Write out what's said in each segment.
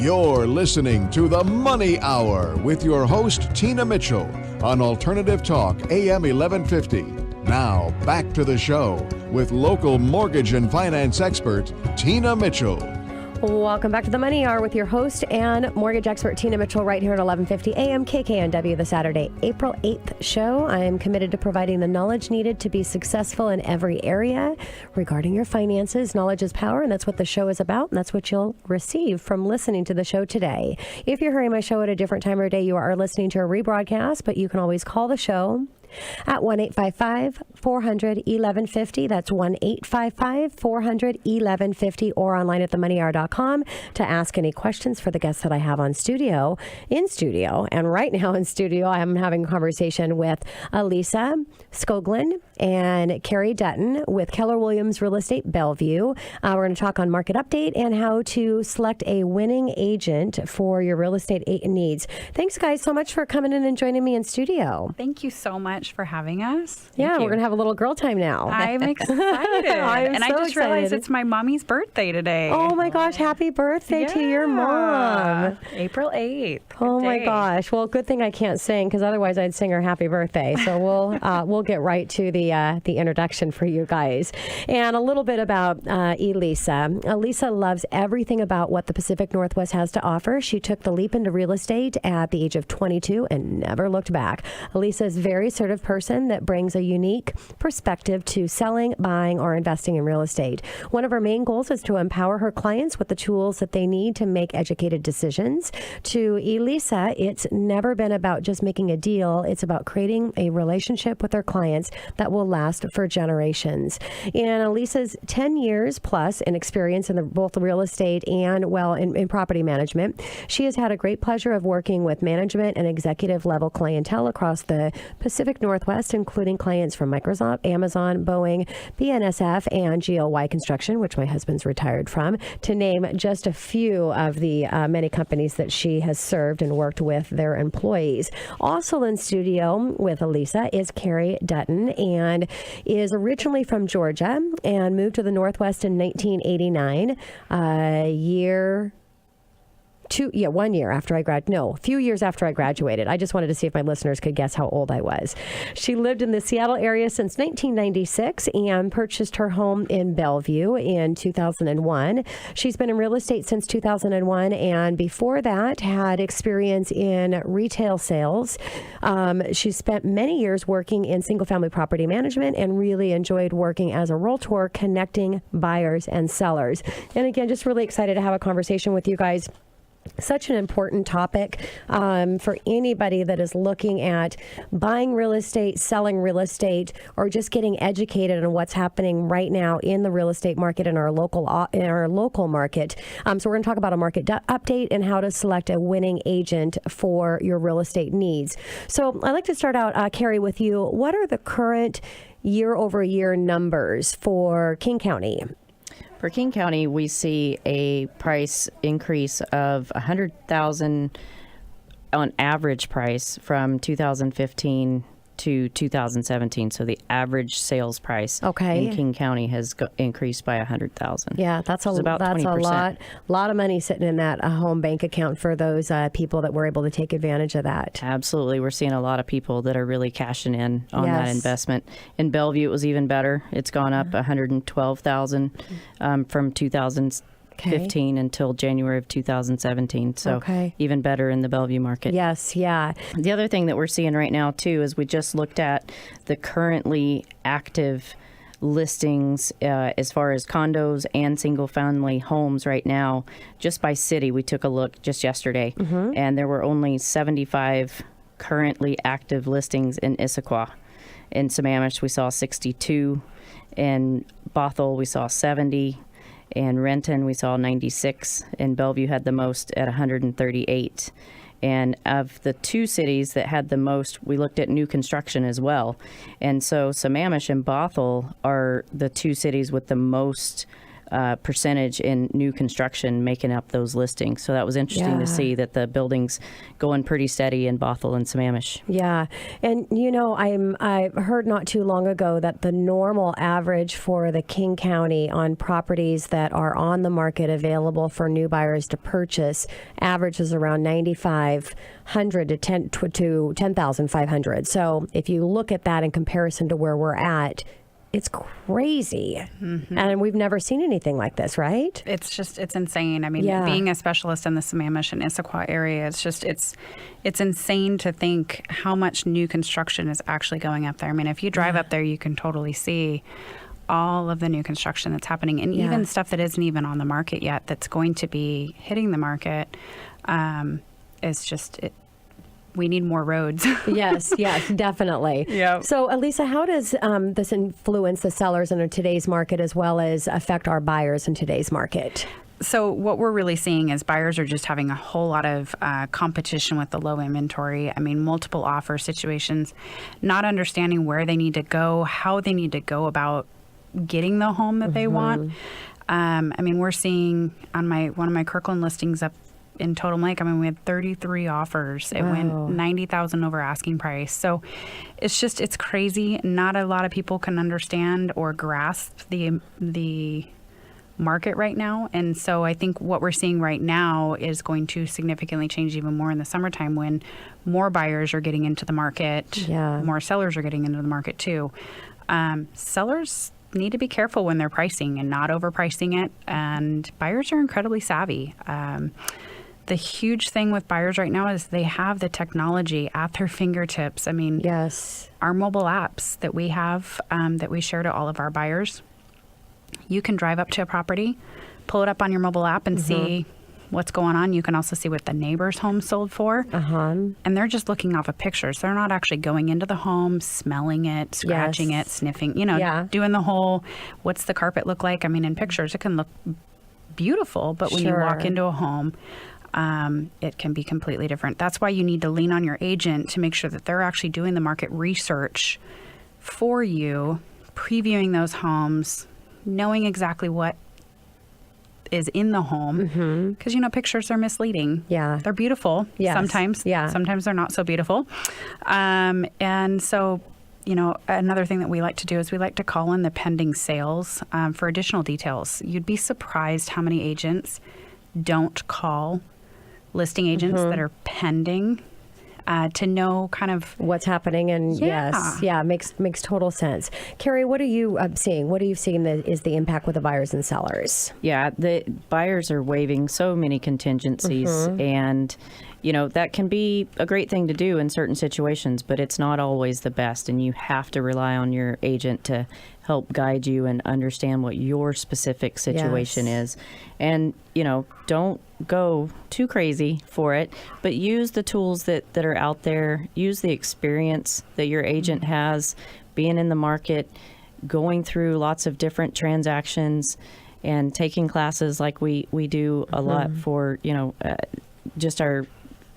You're listening to The Money Hour with your host, Tina Mitchell, on Alternative Talk, AM 1150. Now, back to the show with local mortgage and finance expert, Tina Mitchell. Welcome back to the Money Hour with your host and mortgage expert Tina Mitchell right here at 1150 AM KKNW, the Saturday, April 8th show. I am committed to providing the knowledge needed to be successful in every area regarding your finances. Knowledge is power, and that's what the show is about, and that's what you'll receive from listening to the show today. If you're hearing my show at a different time of day, you are listening to a rebroadcast, but you can always call the show at 1-855-400-1150. That's 1-855-400-1150, or online at themoneyhour.com to ask any questions for the guests that I have in studio. And right now in studio, I'm having a conversation with Elisa Skoglund and Keri Dutton with Keller Williams Real Estate Bellevue. We're going to talk on market update and how to select a winning agent for your real estate needs. Thanks, guys, so much for coming in and joining me in studio. Thank you so much for having us. We're going to have a little girl time now. I'm excited. I just realized it's my mommy's birthday today. Oh my gosh, happy birthday to your mom. April 8th. Oh my gosh. Well, good thing I can't sing, because otherwise I'd sing her happy birthday. So we'll get right to the introduction for you guys. And a little bit about Elisa. Elisa loves everything about what the Pacific Northwest has to offer. She took the leap into real estate at the age of 22 and never looked back. Elisa is very assertive person that brings a unique perspective to selling, buying, or investing in real estate. One of her main goals is to empower her clients with the tools that they need to make educated decisions. To Elisa, it's never been about just making a deal. It's about creating a relationship with her clients that will last for generations. In Elisa's 10 years plus in experience in both real estate and, in property management, she has had a great pleasure of working with management and executive level clientele across the Pacific Northwest, including clients from Microsoft, Amazon, Boeing, BNSF, and GLY Construction, which my husband's retired from, to name just a few of the many companies that she has served and worked with their employees. Also in studio with Elisa is Keri Dutton, and is originally from Georgia and moved to the Northwest in 1989, a few years after I graduated. I just wanted to see if my listeners could guess how old I was. She lived in the Seattle area since 1996 and purchased her home in Bellevue in 2001. She's been in real estate since 2001, and before that had experience in retail sales. She spent many years working in single-family property management and really enjoyed working as a Realtor, connecting buyers and sellers. And again, just really excited to have a conversation with you guys. Such an important topic for anybody that is looking at buying real estate, selling real estate, or just getting educated on what's happening right now in the real estate market in our local market. So we're going to talk about a market update and how to select a winning agent for your real estate needs. So I'd like to start out, Keri, with you. What are the current year-over-year numbers for King County? For King County, we see a price increase of $100,000 on average price from 2015 to 2017. So the average sales price in King County has increased by $100,000. Yeah, that's a lot of money sitting in that home bank account for those people that were able to take advantage of that. Absolutely. We're seeing a lot of people that are really cashing in on that investment. In Bellevue, it was even better. It's gone up $112,000 from 2015 until January of 2017. So even better in the Bellevue market. Yes, yeah. The other thing that we're seeing right now, too, is we just looked at the currently active listings as far as condos and single-family homes right now. Just by city, we took a look just yesterday, and there were only 75 currently active listings in Issaquah. In Sammamish, we saw 62. In Bothell, we saw 70. In Renton, we saw 96, and Bellevue had the most at 138. And of the two cities that had the most, we looked at new construction as well. And so Sammamish and Bothell are the two cities with the most percentage in new construction making up those listings. So that was interesting to see that the buildings going pretty steady in Bothell and Sammamish. Yeah. And, I heard not too long ago that the normal average for the King County on properties that are on the market available for new buyers to purchase averages around 9,500 to 10,500. So if you look at that in comparison to where we're at, it's crazy. Mm-hmm. And we've never seen anything like this, right? It's insane. I mean, being a specialist in the Sammamish and Issaquah area, it's insane to think how much new construction is actually going up there. I mean, if you drive up there, you can totally see all of the new construction that's happening, and even stuff that isn't even on the market yet that's going to be hitting the market. We need more roads. Yes, definitely. Yeah. So, Elisa, how does this influence the sellers in today's market as well as affect our buyers in today's market? So what we're really seeing is buyers are just having a whole lot of competition with the low inventory. I mean, multiple offer situations, not understanding where they need to go, how they need to go about getting the home that they want. I mean, we're seeing on one of my Kirkland listings up in Totem Lake, I mean, we had 33 offers. It went $90,000 over asking price. So it's crazy. Not a lot of people can understand or grasp the market right now. And so I think what we're seeing right now is going to significantly change even more in the summertime when more buyers are getting into the market. Yeah. More sellers are getting into the market too. Sellers need to be careful when they're pricing and not overpricing it. And buyers are incredibly savvy. The huge thing with buyers right now is they have the technology at their fingertips. I mean, our mobile apps that we have, that we share to all of our buyers, you can drive up to a property, pull it up on your mobile app and see what's going on. You can also see what the neighbor's home sold for. And they're just looking off of pictures. They're not actually going into the home, smelling it, scratching it, sniffing, doing the whole, what's the carpet look like? I mean, in pictures, it can look beautiful, but when you walk into a home, it can be completely different. That's why you need to lean on your agent to make sure that they're actually doing the market research for you, previewing those homes, knowing exactly what is in the home. Because, pictures are misleading. Yeah. They're beautiful sometimes. Yeah. Sometimes they're not so beautiful. And so, another thing that we like to do is we like to call in the pending sales for additional details. You'd be surprised how many agents don't call listing agents that are pending to know kind of what's happening. And makes total sense. Keri, what are you seeing? What are you seeing that is the impact with the buyers and sellers? Yeah, the buyers are waiving so many contingencies, and that can be a great thing to do in certain situations, but it's not always the best, and you have to rely on your agent to help guide you and understand what your specific situation is. And, don't go too crazy for it, but use the tools that are out there. Use the experience that your agent has being in the market, going through lots of different transactions and taking classes like we do a lot for, just our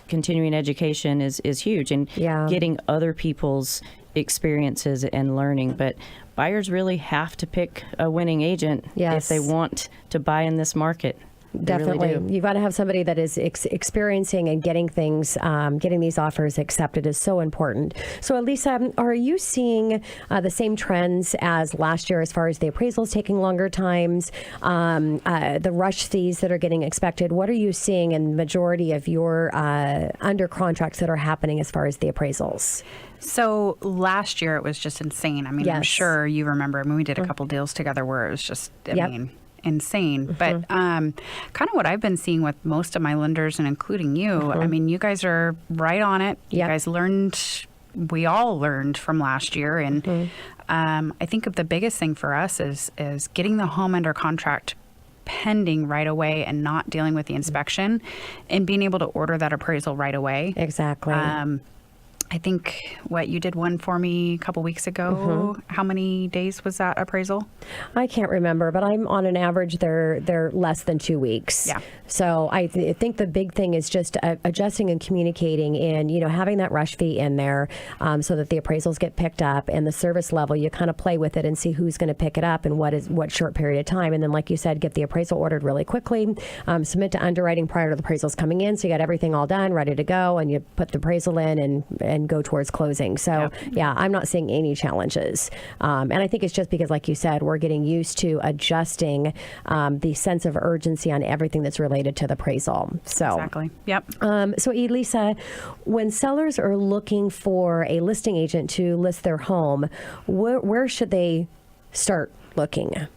continuing education is huge, and getting other people's experiences and learning. But buyers really have to pick a winning agent if they want to buy in this market. Definitely. Really you've got to have somebody that is experiencing and getting things, getting these offers accepted is so important. So, Elisa, are you seeing the same trends as last year as far as the appraisals taking longer times, the rush fees that are getting expected? What are you seeing in the majority of your under contracts that are happening as far as the appraisals? So last year it was just insane. I mean, I'm sure you remember. I mean, we did a couple deals together where it was just, I mean, insane. But kind of what I've been seeing with most of my lenders, and including you, I mean, you guys are right on it. You guys learned, we all learned from last year. And I think the biggest thing for us is getting the home under contract pending right away and not dealing with the inspection and being able to order that appraisal right away. Exactly. I think you did one for me a couple weeks ago. How many days was that appraisal? I can't remember, but I'm on an average, they're less than 2 weeks. Yeah. So I think the big thing is just adjusting and communicating, and having that rush fee in there so that the appraisals get picked up, and the service level, you kind of play with it and see who's going to pick it up and what short period of time. And then, like you said, get the appraisal ordered really quickly, submit to underwriting prior to the appraisals coming in, so you got everything all done, ready to go, and you put the appraisal in and go towards closing. So yeah, I'm not seeing any challenges. And I think it's just because, like you said, we're getting used to adjusting the sense of urgency on everything that's related to the appraisal. So exactly. Yep. So Elisa, when sellers are looking for a listing agent to list their home, where should they start looking?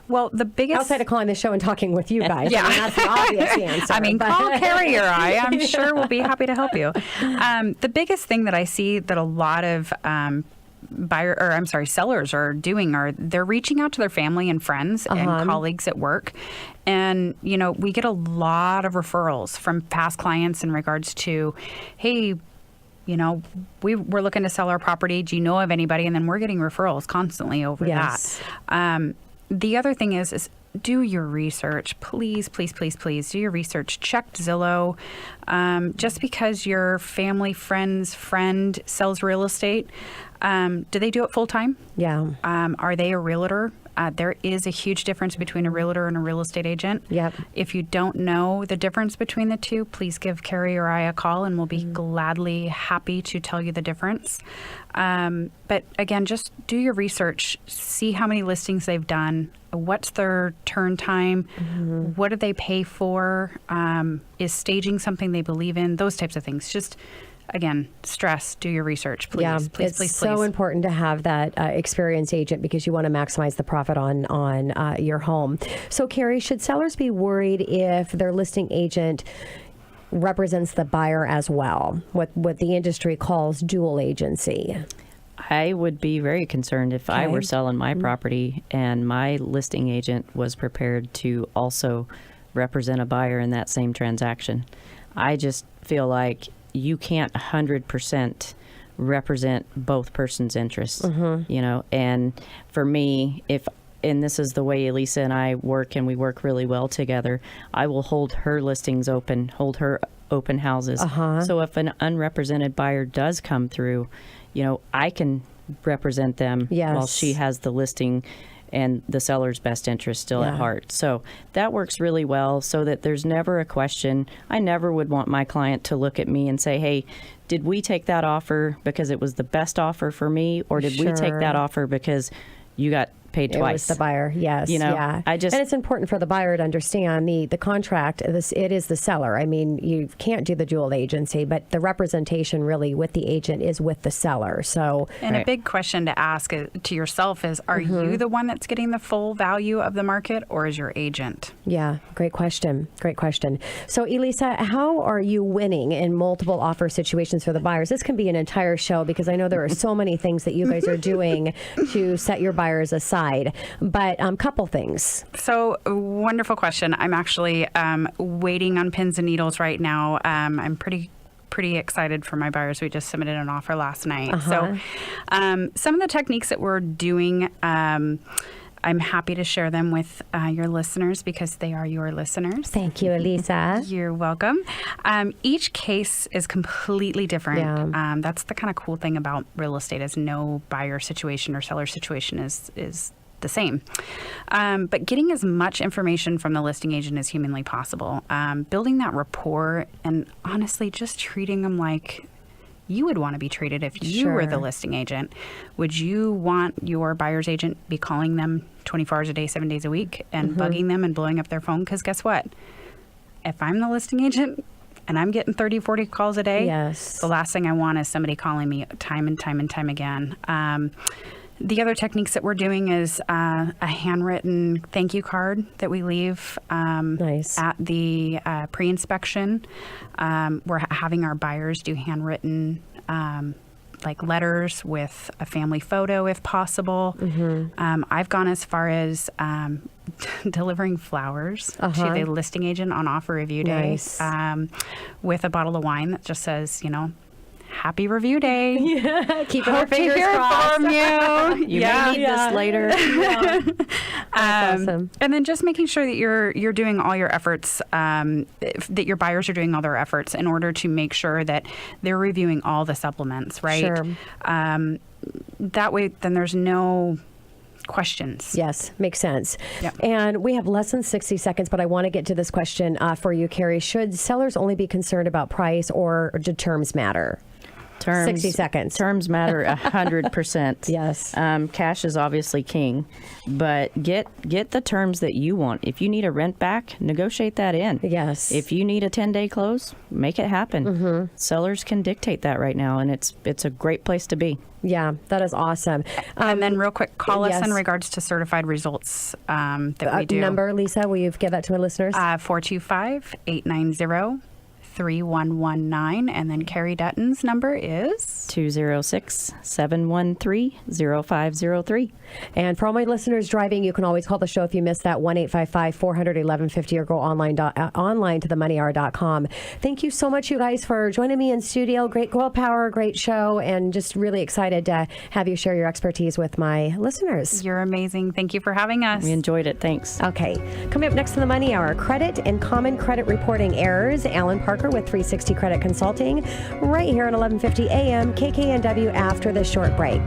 Well, the biggest... Outside of calling the show and talking with you guys. Yeah. I mean, that's the obvious answer. Call Keri or I'm sure we'll be happy to help you. The biggest thing that I see that a lot of sellers are doing they're reaching out to their family and friends and colleagues at work. And, we get a lot of referrals from past clients in regards to, hey, we're looking to sell our property. Do you know of anybody? And then we're getting referrals constantly over that. The other thing is do your research. Please, please, please, please do your research. Check Zillow. Just because your family, friend sells real estate, do they do it full time? Yeah. Are they a realtor? There is a huge difference between a realtor and a real estate agent. Yep. If you don't know the difference between the two, please give Keri or I a call, and we'll be gladly happy to tell you the difference. But again, just do your research. See how many listings they've done. What's their turn time? What do they pay for? Is staging something they believe in? Those types of things. Just again, stress, do your research, please. Yeah, please. It's so important to have that experienced agent because you want to maximize the profit on your home. So, Keri, should sellers be worried if their listing agent represents the buyer as well, what the industry calls dual agency? I would be very concerned if I were selling my property and my listing agent was prepared to also represent a buyer in that same transaction. I just feel like you can't 100% represent both persons' interests, and for me, and this is the way Elisa and I work, and we work really well together, I will hold her listings open, hold her open houses. So if an unrepresented buyer does come through, I can represent them while she has the listing and the seller's best interest still at heart. So that works really well so that there's never a question. I never would want my client to look at me and say, hey, did we take that offer because it was the best offer for me, or did we take that offer because you got paid twice? It was the buyer, yes. And it's important for the buyer to understand the contract. It is the seller. I mean, you can't do the dual agency, but the representation really with the agent is with the seller. So, and a big question to ask to yourself is: are you the one that's getting the full value of the market, or is your agent? Yeah, great question. Great question. So, Elisa, how are you winning in multiple offer situations for the buyers? This can be an entire show because I know there are so many things that you guys are doing to set your buyers aside. But couple things. So, wonderful question. I'm actually waiting on pins and needles right now. I'm pretty excited for my buyers. We just submitted an offer last night. So, some of the techniques that we're doing, I'm happy to share them with your listeners because they are your listeners. Thank you, Elisa. You're welcome. Each case is completely different. Yeah. That's the kind of cool thing about real estate is no buyer situation or seller situation is the same. But getting as much information from the listing agent as humanly possible, building that rapport, and honestly just treating them like you would want to be treated if you were the listing agent. Would you want your buyer's agent be calling them 24 hours a day, 7 days a week and bugging them and blowing up their phone? Because guess what? If I'm the listing agent and I'm getting 30, 40 calls a day, the last thing I want is somebody calling me time and time and time again. The other techniques that we're doing is a handwritten thank you card that we leave at the pre-inspection. We're having our buyers do handwritten like letters with a family photo if possible. I've gone as far as delivering flowers to the listing agent on offer review day with a bottle of wine that just says, happy review day. Keeping our Hope to fingers hear crossed. from you. You may need this later. That's awesome. And then just making sure that you're doing all your efforts, that your buyers are doing all their efforts in order to make sure that they're reviewing all the supplements, right? Sure. That way, then there's no questions. Yes, makes sense. Yep. And we have less than 60 seconds, but I want to get to this question for you, Keri. Should sellers only be concerned about price, or do terms matter? 60 seconds. Terms matter 100%. Yes. Cash is obviously king, but get the terms that you want. If you need a rent back, negotiate that in. Yes. If you need a 10-day close, make it happen. Mm-hmm. Sellers can dictate that right now, and it's a great place to be. Yeah, that is awesome. And then real quick, call us yes. in regards to certified results that we do. Number, Lisa, will you give that to our listeners? 425-890-3119. And then Keri Dutton's number is 206-713-0503. And for all my listeners driving, you can always call the show if you missed that, 1-855-400-1150, or go online to themoneyhour.com. Thank you so much, you guys, for joining me in studio. Great willpower, great show, and just really excited to have you share your expertise with my listeners. You're amazing. Thank you for having us. We enjoyed it. Thanks. Okay, coming up next to the Money Hour, credit and common credit reporting errors. Alan Parker with 360 Credit Consulting, right here on 1150 AM KKNW after this short break.